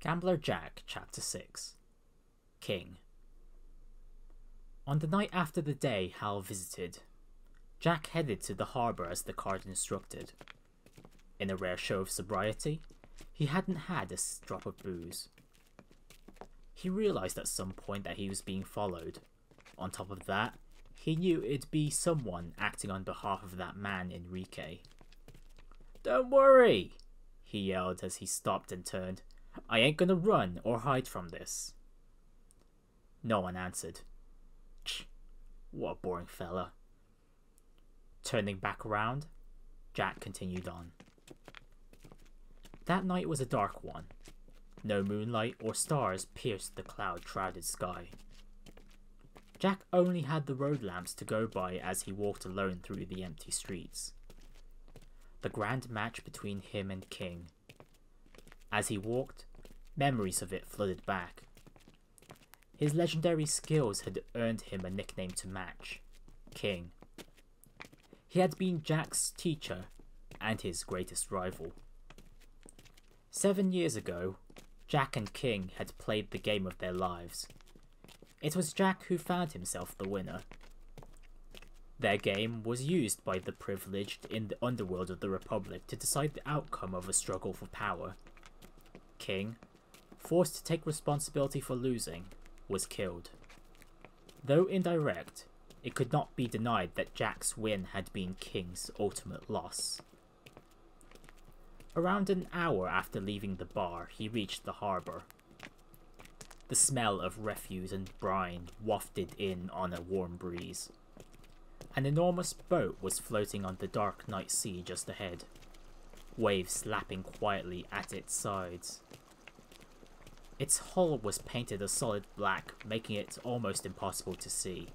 Gambler Jack, Chapter 6. King. On the night after the day Hal visited, Jack headed to the harbour as the card instructed. In a rare show of sobriety, he hadn't had a drop of booze. He realised at some point that he was being followed. On top of that, he knew it'd be someone acting on behalf of that man Enrique. "Don't worry," he yelled as he stopped and turned. "I ain't gonna run or hide from this." No one answered. Tch, what a boring fella. Turning back around, Jack continued on. That night was a dark one. No moonlight or stars pierced the cloud-shrouded sky. Jack only had the road lamps to go by as he walked alone through the empty streets. The grand match between him and King. As he walked, memories of it flooded back. His legendary skills had earned him a nickname to match, King. He had been Jack's teacher and his greatest rival. 7 years ago, Jack and King had played the game of their lives. It was Jack who found himself the winner. Their game was used by the privileged in the underworld of the Republic to decide the outcome of a struggle for power. King, forced to take responsibility for losing, was killed. Though indirect, it could not be denied that Jack's win had been King's ultimate loss. Around an hour after leaving the bar, he reached the harbour. The smell of refuse and brine wafted in on a warm breeze. An enormous boat was floating on the dark night sea just ahead, waves lapping quietly at its sides. Its hull was painted a solid black, making it almost impossible to see.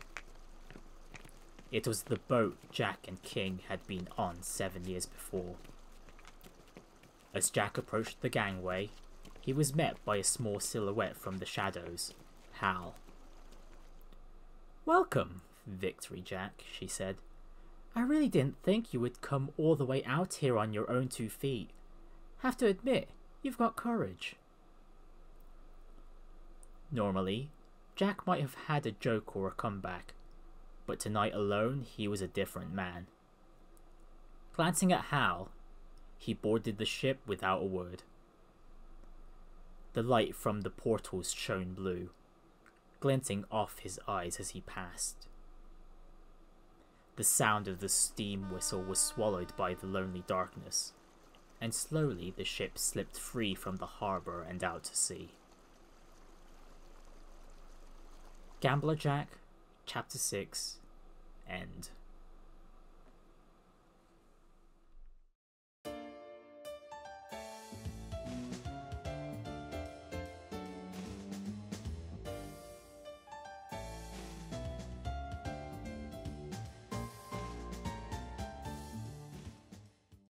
It was the boat Jack and King had been on 7 years before. As Jack approached the gangway, he was met by a small silhouette from the shadows, Hal. "Welcome, Victory Jack," she said. "I really didn't think you would come all the way out here on your own 2 feet. Have to admit, you've got courage." Normally, Jack might have had a joke or a comeback, but tonight alone he was a different man. Glancing at Hal, he boarded the ship without a word. The light from the portals shone blue, glinting off his eyes as he passed. The sound of the steam whistle was swallowed by the lonely darkness, and slowly the ship slipped free from the harbour and out to sea. Gambler Jack, Chapter 6, End.